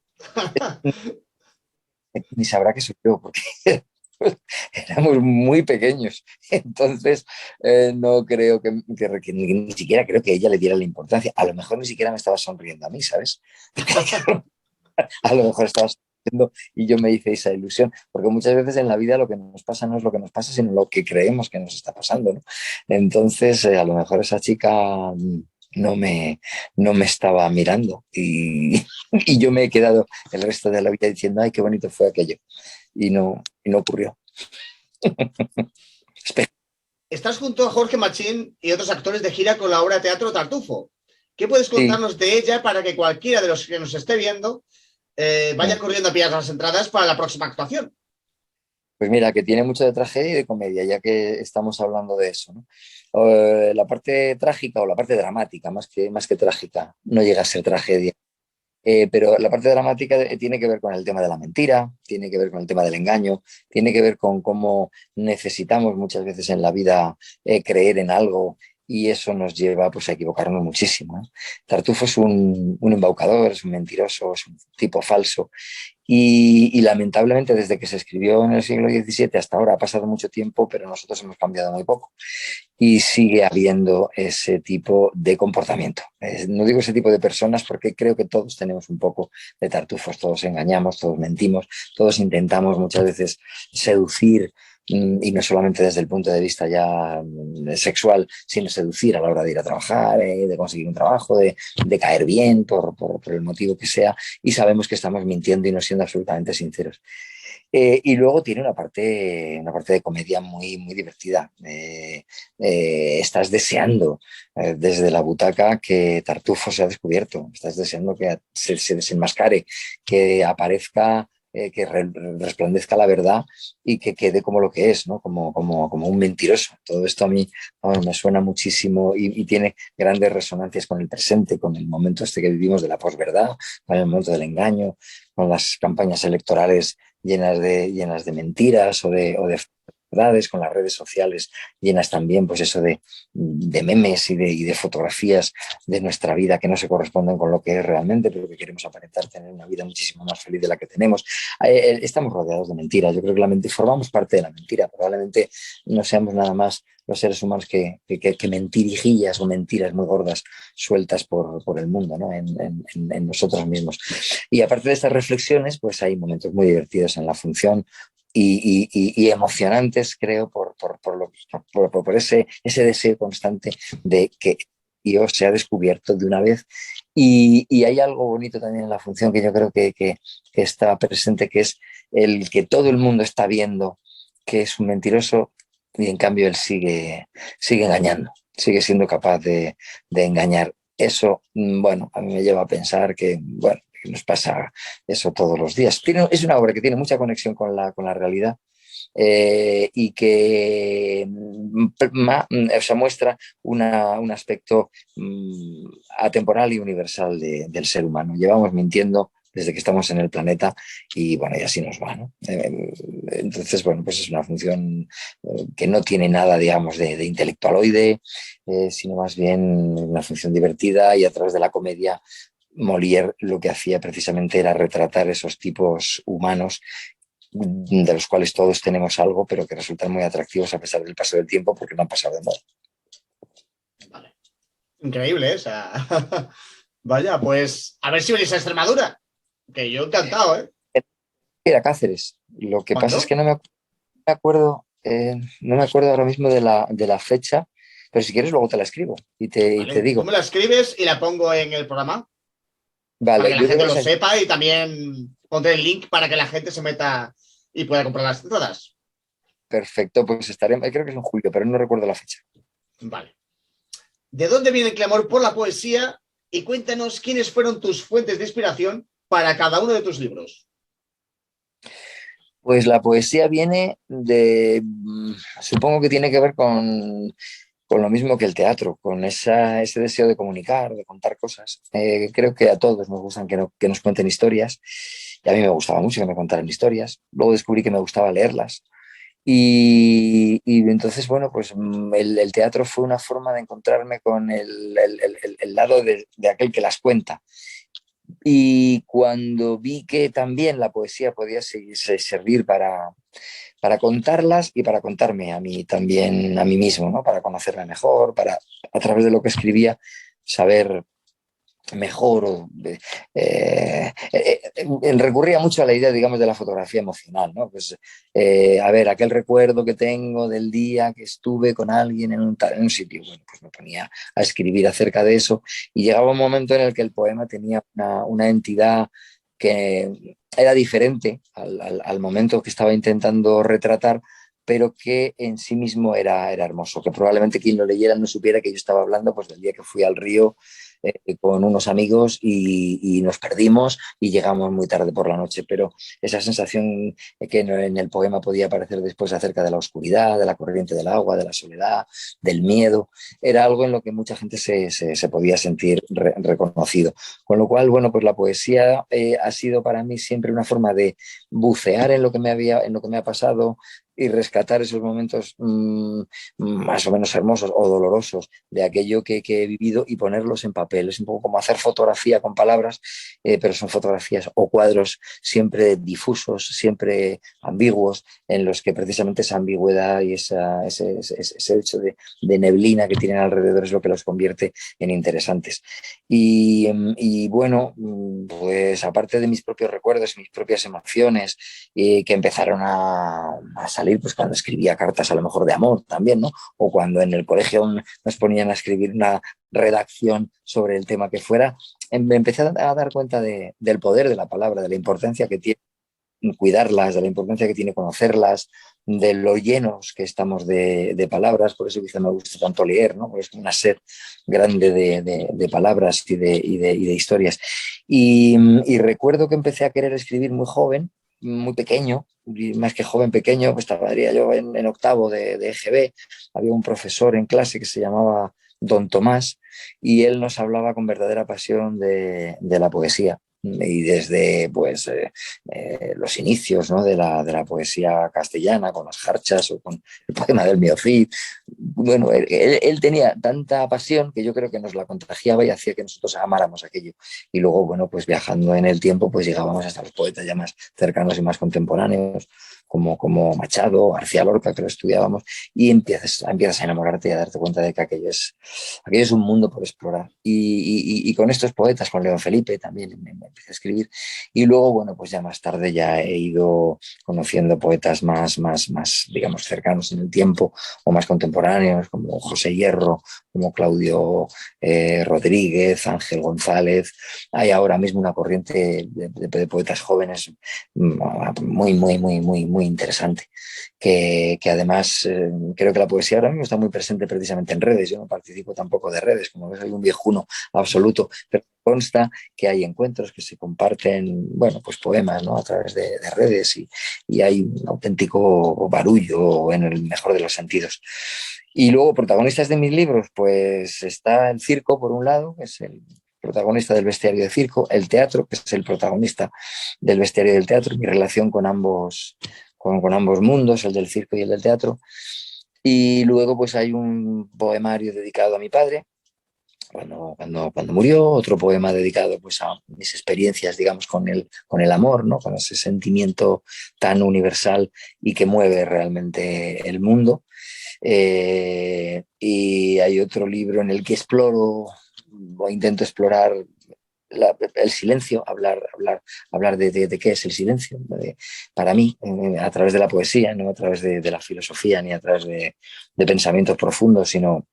ni sabrá que soy yo, porque éramos muy pequeños. Entonces, no creo que ni siquiera creo que ella le diera la importancia. A lo mejor ni siquiera me estaba sonriendo a mí, ¿sabes? A lo mejor estaba sonriendo y yo me hice esa ilusión, porque muchas veces en la vida lo que nos pasa no es lo que nos pasa, sino lo que creemos que nos está pasando, ¿no? Entonces, a lo mejor esa chica no me, no me estaba mirando y yo me he quedado el resto de la vida diciendo, ay, qué bonito fue aquello. Y no ocurrió. Estás junto a Jorge Machín y otros actores de gira con la obra de teatro Tartufo. ¿Qué puedes Sí. contarnos de ella para que cualquiera de los que nos esté viendo vaya corriendo a pillar las entradas para la próxima actuación? Pues mira, que tiene mucho de tragedia y de comedia, ya que estamos hablando de eso, ¿no? La parte trágica o la parte dramática, más que trágica, no llega a ser tragedia. Pero la parte dramática tiene que ver con el tema de la mentira, tiene que ver con el tema del engaño, tiene que ver con cómo necesitamos muchas veces en la vida creer en algo y eso nos lleva pues, a equivocarnos muchísimo, ¿no? Tartufo es un embaucador, es un mentiroso, es un tipo falso y lamentablemente desde que se escribió en el siglo XVII hasta ahora ha pasado mucho tiempo, pero nosotros hemos cambiado muy poco y sigue habiendo ese tipo de comportamiento. No digo ese tipo de personas porque creo que todos tenemos un poco de tartufos, todos engañamos, todos mentimos, todos intentamos muchas veces seducir y no solamente desde el punto de vista ya sexual, sino seducir a la hora de ir a trabajar, de conseguir un trabajo, de caer bien por el motivo que sea, y sabemos que estamos mintiendo y no siendo absolutamente sinceros. Y luego tiene una parte de comedia muy, muy divertida. Estás deseando desde la butaca que Tartufo se ha descubierto, estás deseando que se desenmascare, que aparezca, que resplandezca la verdad y que quede como lo que es, ¿no? Como un mentiroso. Todo esto a mí me suena muchísimo y tiene grandes resonancias con el presente, con el momento este que vivimos de la posverdad, con el momento del engaño, con las campañas electorales llenas de mentiras o de verdades, con las redes sociales llenas también, pues eso de memes y de fotografías de nuestra vida que no se corresponden con lo que es realmente, pero que queremos aparentar tener una vida muchísimo más feliz de la que tenemos. Estamos rodeados de mentiras. Yo creo que formamos parte de la mentira. Probablemente no seamos nada más los seres humanos que mentirijillas o mentiras muy gordas sueltas por el mundo, ¿no? En nosotros mismos. Y aparte de estas reflexiones, pues hay momentos muy divertidos en la función y emocionantes, creo, por ese deseo constante de que Dios se ha descubierto de una vez. Y hay algo bonito también en la función que yo creo que está presente, que es el que todo el mundo está viendo que es un mentiroso y en cambio él sigue engañando, sigue siendo capaz de engañar. Eso, bueno, a mí me lleva a pensar que, bueno, que nos pasa eso todos los días. Es una obra que tiene mucha conexión con la realidad y que o sea, muestra un aspecto atemporal y universal del ser humano. Llevamos mintiendo desde que estamos en el planeta y bueno, y así nos va, ¿no? Entonces, bueno, pues es una función que no tiene nada, digamos, de intelectualoide, sino más bien una función divertida y a través de la comedia Molière lo que hacía precisamente era retratar esos tipos humanos de los cuales todos tenemos algo, pero que resultan muy atractivos a pesar del paso del tiempo porque no han pasado de moda. Vale. Increíble, ¿eh? O sea, vaya, pues a ver si venís a Extremadura, que yo encantado, ¿eh? Era Cáceres. Lo que pasa es que ¿Cuándo? no me acuerdo ahora mismo de la fecha, pero si quieres luego te la escribo y te Vale, tú digo. me la escribes y la pongo en el programa para que Vale, la yo creo gente que lo es en sepa y también pondré el link para que la gente se meta y pueda comprar las entradas. perfecto, pues estaremos, creo que es en julio, pero no recuerdo la fecha. Vale. ¿De dónde viene el clamor por la poesía? Y cuéntanos quiénes fueron tus fuentes de inspiración para cada uno de tus libros. Pues la poesía viene supongo que tiene que ver con lo mismo que el teatro, con ese deseo de comunicar, de contar cosas. Creo que a todos nos gustan que nos cuenten historias y a mí me gustaba mucho que me contaran historias. Luego descubrí que me gustaba leerlas y entonces, bueno, pues el teatro fue una forma de encontrarme con el lado de aquel que las cuenta. Y cuando vi que también la poesía podía servir para contarlas y para contarme a mí también, a mí mismo, ¿no? Para conocerme mejor, para a través de lo que escribía saber mejor. Recurría mucho a la idea, digamos, de la fotografía emocional, ¿no? Pues, a ver, aquel recuerdo que tengo del día que estuve con alguien en un sitio, bueno, pues me ponía a escribir acerca de eso y llegaba un momento en el que el poema tenía una entidad que era diferente al momento que estaba intentando retratar, pero que en sí mismo era hermoso, que probablemente quien lo leyera no supiera que yo estaba hablando pues, del día que fui al río con unos amigos y nos perdimos y llegamos muy tarde por la noche, pero esa sensación que en el poema podía aparecer después acerca de la oscuridad, de la corriente del agua, de la soledad, del miedo, era algo en lo que mucha gente se podía sentir reconocido. Con lo cual, bueno, pues la poesía ha sido para mí siempre una forma de bucear en lo que me ha pasado y rescatar esos momentos más o menos hermosos o dolorosos de aquello que he vivido y ponerlos en papel. Es un poco como hacer fotografía con palabras, pero son fotografías o cuadros siempre difusos, siempre ambiguos, en los que precisamente esa ambigüedad y ese hecho de neblina que tienen alrededor es lo que los convierte en interesantes. Y bueno, pues aparte de mis propios recuerdos, mis propias emociones, que empezaron a salir pues cuando escribía cartas a lo mejor de amor también, ¿no? O cuando en el colegio nos ponían a escribir una redacción sobre el tema que fuera, me empecé a dar cuenta del poder de la palabra, de la importancia que tiene cuidarlas, de la importancia que tiene conocerlas, de lo llenos que estamos de palabras, por eso quizá me gusta tanto leer, ¿no? Porque es una sed grande de palabras y de historias. Y recuerdo que empecé a querer escribir muy joven, muy pequeño, y más que joven pequeño, pues estaría yo en octavo de EGB, había un profesor en clase que se llamaba Don Tomás y él nos hablaba con verdadera pasión de la poesía y desde pues los inicios, ¿no? de la poesía castellana, con las jarchas o con el poema del Mío Cid. Bueno, él tenía tanta pasión que yo creo que nos la contagiaba y hacía que nosotros amáramos aquello. Y luego, bueno, pues viajando en el tiempo, pues llegábamos hasta los poetas ya más cercanos y más contemporáneos, como Machado, García Lorca, que lo estudiábamos, y empiezas a enamorarte y a darte cuenta de que aquello es un mundo por explorar. Y con estos poetas, con León Felipe también me empecé a escribir. Y luego, bueno, pues ya más tarde ya he ido conociendo poetas más, digamos, cercanos en el tiempo o más contemporáneos, como José Hierro, como Claudio Rodríguez, Ángel González. Hay ahora mismo una corriente de poetas jóvenes muy interesante, que además creo que la poesía ahora mismo está muy presente precisamente en redes. Yo no participo tampoco de redes, como ves, soy un viejuno absoluto, pero consta que hay encuentros que se comparten, bueno, pues poemas, ¿no? A través de redes y hay un auténtico barullo en el mejor de los sentidos. Y luego, protagonistas de mis libros, pues está el circo, por un lado, que es el protagonista del bestiario de circo, el teatro, que es el protagonista del bestiario del teatro, mi relación con ambos mundos, el del circo y el del teatro. Y luego, pues hay un poemario dedicado a mi padre, cuando murió, otro poema dedicado pues a mis experiencias, digamos, con el amor, ¿no? Con ese sentimiento tan universal y que mueve realmente el mundo. Y hay otro libro en el que exploro o intento explorar el silencio, hablar de qué es el silencio, para mí, a través de la poesía, no a través de la filosofía ni a través de pensamientos profundos, sino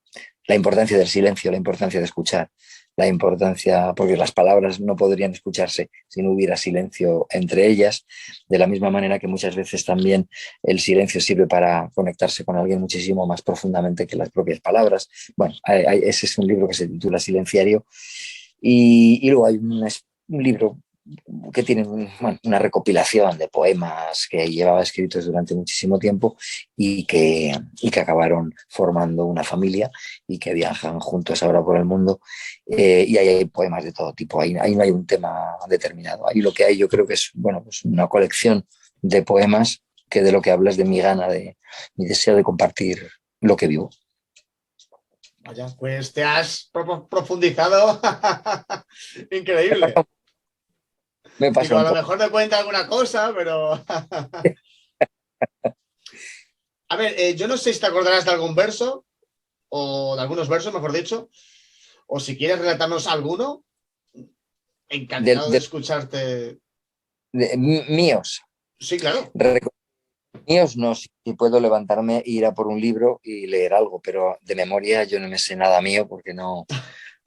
la importancia del silencio, la importancia de escuchar, la importancia, porque las palabras no podrían escucharse si no hubiera silencio entre ellas, de la misma manera que muchas veces también el silencio sirve para conectarse con alguien muchísimo más profundamente que las propias palabras. Bueno, ese es un libro que se titula Silenciario y luego hay un libro que tiene bueno, una recopilación de poemas que llevaba escritos durante muchísimo tiempo y que acabaron formando una familia y que viajan juntos ahora por el mundo. Y ahí hay poemas de todo tipo, ahí no hay un tema determinado. Ahí lo que hay yo creo que es bueno, pues una colección de poemas que de lo que hablas de mi gana, de mi deseo de compartir lo que vivo. Vaya, pues te has profundizado. Increíble. Me pasa Digo, a un lo poco. mejor me cuenta alguna cosa, pero. A ver, yo no sé si te acordarás de algún verso, o de algunos versos, mejor dicho, o si quieres relatarnos alguno, De, encantado de de, escucharte. míos. Sí, claro. Míos no, si puedo levantarme, ir a por un libro y leer algo, pero de memoria yo no me sé nada mío porque no,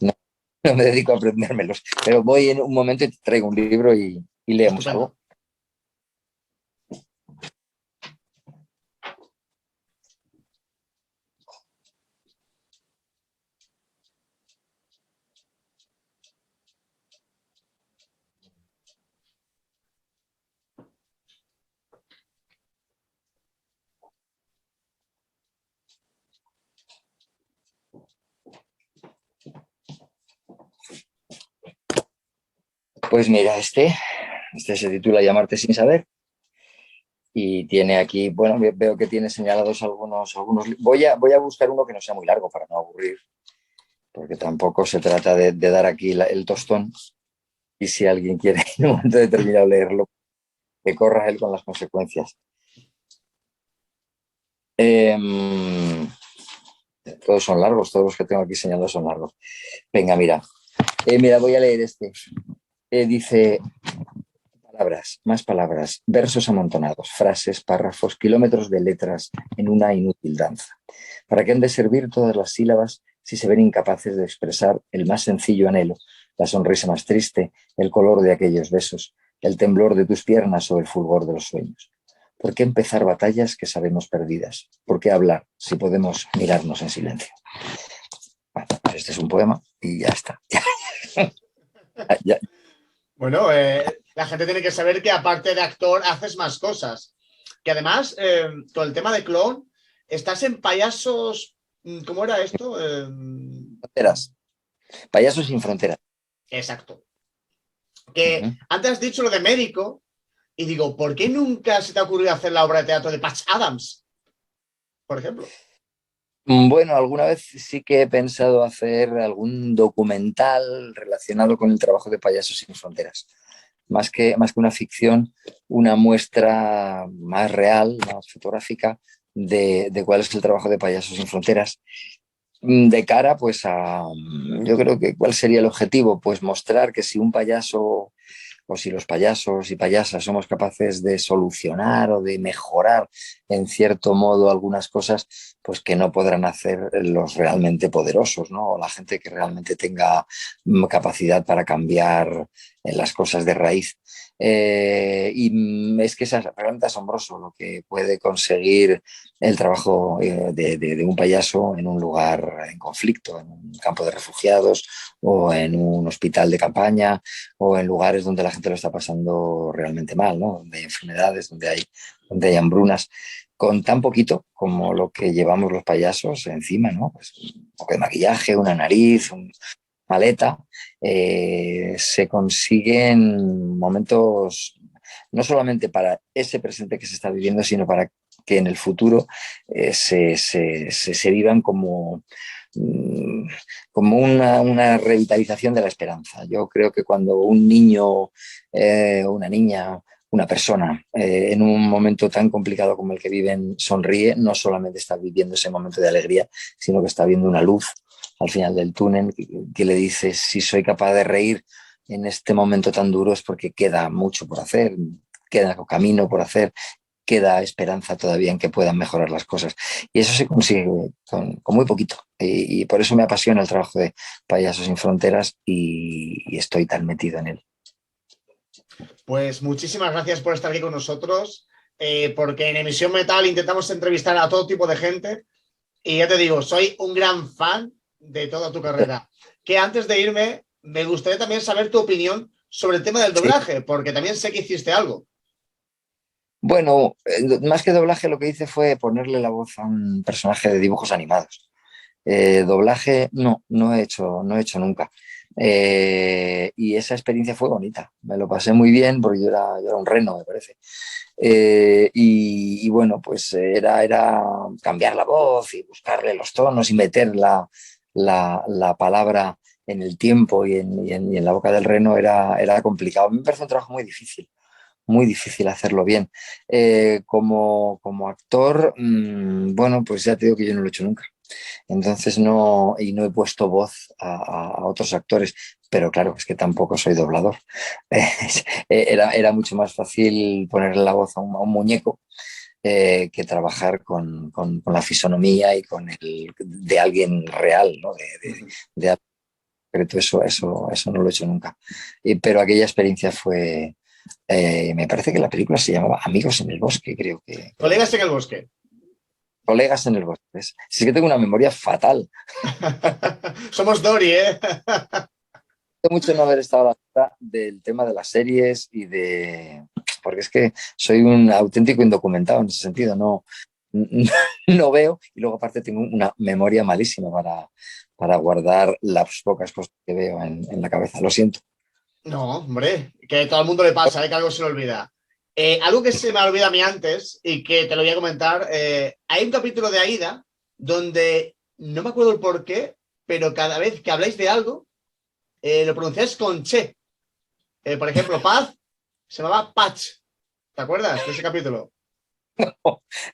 no me dedico a aprendérmelos. Pero voy en un momento y te traigo un libro y leemos Estupendo. algo. Pues mira, este se titula Llamarte sin saber y tiene aquí, bueno, veo que tiene señalados algunos. Voy a buscar uno que no sea muy largo para no aburrir, porque tampoco se trata de dar aquí el tostón. Y si alguien quiere en un momento determinado leerlo, que corra él con las consecuencias. Todos son largos, todos los que tengo aquí señalados son largos. Venga, mira. Mira, voy a leer este. Dice palabras, más palabras, versos amontonados, frases, párrafos, kilómetros de letras en una inútil danza. ¿Para qué han de servir todas las sílabas si se ven incapaces de expresar el más sencillo anhelo, la sonrisa más triste, el color de aquellos besos, el temblor de tus piernas o el fulgor de los sueños? ¿Por qué empezar batallas que sabemos perdidas? ¿Por qué hablar si podemos mirarnos en silencio? Bueno, pues este es un poema y ya está. Ya. Bueno, la gente tiene que saber que aparte de actor haces más cosas. Que además, con el tema de clone, estás en payasos. ¿Cómo era esto? Fronteras. Payasos sin fronteras. Exacto. Que antes has dicho lo de médico y digo, ¿por qué nunca se te ha ocurrido hacer la obra de teatro de Patch Adams, por ejemplo? Bueno, alguna vez sí que he pensado hacer algún documental relacionado con el trabajo de Payasos sin Fronteras. Más que una ficción, una muestra más real, más fotográfica de cuál es el trabajo de Payasos sin Fronteras. De cara, pues yo creo que cuál sería el objetivo, pues mostrar que si un payaso o si los payasos y payasas somos capaces de solucionar o de mejorar en cierto modo algunas cosas, pues que no podrán hacer los realmente poderosos, ¿no? O la gente que realmente tenga capacidad para cambiar las cosas de raíz. Y es que es realmente asombroso lo que puede conseguir el trabajo de un payaso en un lugar en conflicto, en un campo de refugiados o en un hospital de campaña o en lugares donde la gente lo está pasando realmente mal, ¿no? Donde hay enfermedades, donde hay hambrunas, con tan poquito como lo que llevamos los payasos encima, ¿no? Pues un poco de maquillaje, una nariz, una maleta, se consiguen momentos no solamente para ese presente que se está viviendo, sino para que en el futuro se vivan como una revitalización de la esperanza. Yo creo que cuando un niño, una niña, una persona en un momento tan complicado como el que viven sonríe, no solamente está viviendo ese momento de alegría, sino que está viendo una luz al final del túnel que le dice, si soy capaz de reír en este momento tan duro es porque queda mucho por hacer, queda camino por hacer, queda esperanza todavía en que puedan mejorar las cosas. Y eso se consigue con muy poquito. Y por eso me apasiona el trabajo de Payasos sin Fronteras y estoy tan metido en él. Pues muchísimas gracias por estar aquí con nosotros, porque en Emisión Metal intentamos entrevistar a todo tipo de gente y ya te digo, soy un gran fan de toda tu carrera. Que antes de irme, me gustaría también saber tu opinión sobre el tema del Sí. doblaje, porque también sé que hiciste algo. Bueno, más que doblaje lo que hice fue ponerle la voz a un personaje de dibujos animados. Doblaje no he hecho nunca. Y esa experiencia fue bonita. Me lo pasé muy bien porque yo era un reno, me parece. Y bueno, pues era cambiar la voz y buscarle los tonos y meter la palabra en el tiempo y en la boca del reno era complicado. A mí me parece un trabajo muy difícil hacerlo bien. Como actor, bueno, pues ya te digo que yo no lo he hecho nunca. Entonces no he puesto voz a otros actores, pero claro, es que tampoco soy doblador. Era mucho más fácil ponerle la voz a un muñeco que trabajar con la fisonomía y de alguien real, ¿no? De concreto, eso no lo he hecho nunca. Pero aquella experiencia fue, me parece que la película se llamaba Amigos en el Bosque, creo que algo Colegas así. en el bosque. Colegas en el Bosque. ¿Ves? Si es que tengo una memoria fatal. Somos Dory, ¿eh? Mucho no haber estado a la altura del tema de las series porque es que soy un auténtico indocumentado en ese sentido, no veo y luego aparte tengo una memoria malísima para guardar las pocas cosas que veo en la cabeza, lo siento. No, hombre, que a todo el mundo le pasa, que algo se le olvida. Algo que se me olvida a mí antes y que te lo voy a comentar, hay un capítulo de Aida donde no me acuerdo el por qué, pero cada vez que habláis de algo, lo pronunciáis con che. Por ejemplo, Paz se llamaba Patch. ¿Te acuerdas de ese capítulo?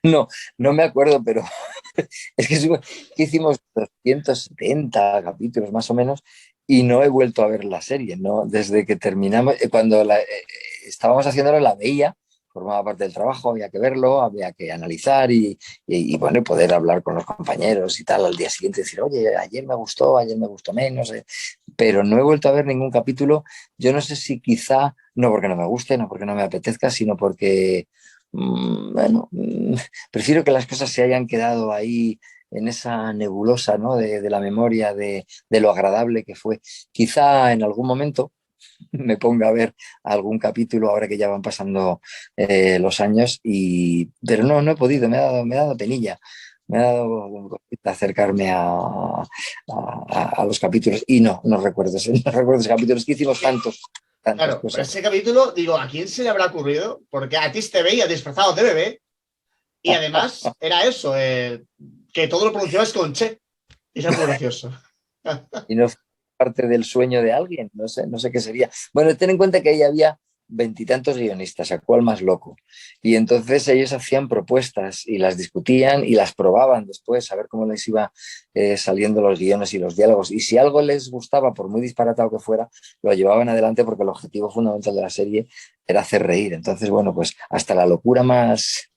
No, no me acuerdo, pero es que hicimos 270 capítulos más o menos y no he vuelto a ver la serie, ¿no? Desde que terminamos, cuando estábamos haciéndolo la veía, formaba parte del trabajo, había que verlo, había que analizar y, bueno, y poder hablar con los compañeros y tal al día siguiente, decir, oye, ayer me gustó menos, pero no he vuelto a ver ningún capítulo. Yo no sé si quizá, no porque no me guste, no porque no me apetezca, sino porque, bueno, prefiero que las cosas se hayan quedado ahí en esa nebulosa, ¿no? de la memoria, de lo agradable que fue. Quizá en algún momento me ponga a ver algún capítulo ahora que ya van pasando los años, pero no he podido, me ha dado penilla. Me ha dado cosita acercarme a los capítulos y no recuerdo, no recuerdo esos capítulos que hicimos tantas Claro, pero cosas. ese capítulo, digo, ¿a quién se le habrá ocurrido? Porque a ti te veía disfrazado de bebé y además era eso, que todo lo pronunciabas con che. Y era muy gracioso. Y no fue parte del sueño de alguien, no sé qué sería. Bueno, ten en cuenta que ahí había veintitantos guionistas, a cuál más loco. Y entonces ellos hacían propuestas y las discutían y las probaban después, a ver cómo les iba saliendo los guiones y los diálogos. Y si algo les gustaba, por muy disparatado que fuera, lo llevaban adelante porque el objetivo fundamental de la serie era hacer reír. Entonces, bueno, pues hasta la locura más,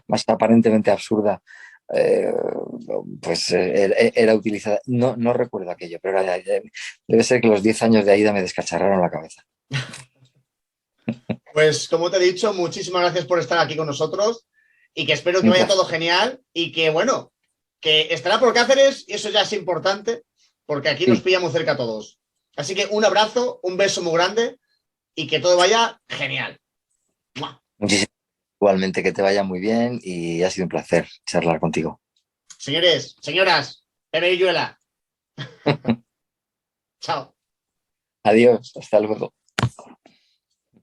más aparentemente absurda eh, pues era utilizada. No recuerdo aquello, pero debe ser que los 10 años de Aida me descacharraron la cabeza. Pues como te he dicho, muchísimas gracias por estar aquí con nosotros y que espero que Un vaya placer. todo genial y que, bueno, que estará por Cáceres y eso ya es importante porque aquí nos Sí, pillamos cerca a todos. Así que un abrazo, un beso muy grande y que todo vaya genial. ¡Mua! muchísimas igualmente que te vaya muy bien y ha sido un placer charlar contigo. Señores, señoras, Pepe y Yuela, chao. Adiós, hasta luego.